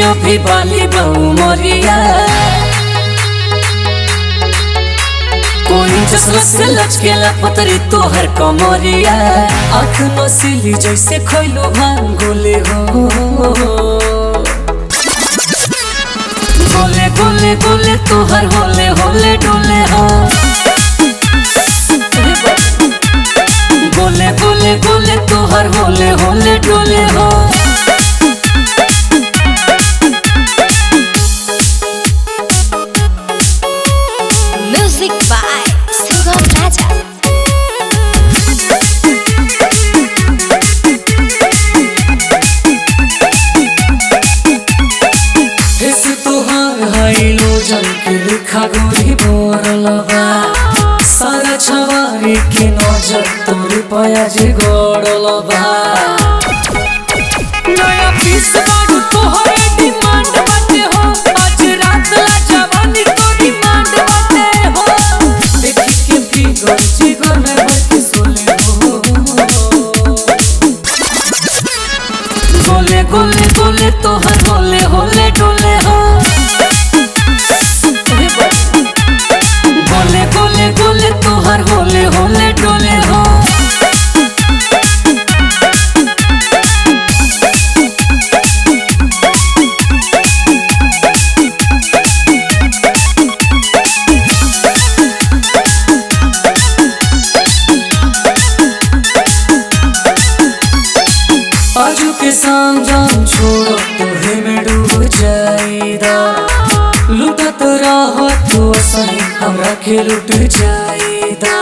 अभी बाली बहु मोरिया कोई जसला से लचकेला पतरी तोहर कमरिया आँख नसीली जैसे खैलो भांग गोले हो गोले गोले गोले तोहर होले होले डोले हो गोले गोले गोले तोहर होले होले डोले हो Music by Sangam Raja. ऐसे तोहार हाइलो जल के लिखा गोरी बोरलबा सारा छवारी के नजर तोर पाया जे गोड़लबा नया पीस बाडू तोहरे डिमांड बाटे हो आज रात ला जवानी तो डिमांड बाटे हो देखी के बिगड़ जीवन में बल्कि सोले हो गोले गोले गोले तोहर होले होले डोले हो गोले गोले गोले तोहर होले होले डोले हो आजू के शाम जान छोड़ो तोहे में डूब जाएदा लुटत रहो तो सही हमरा के लुट जाएदा।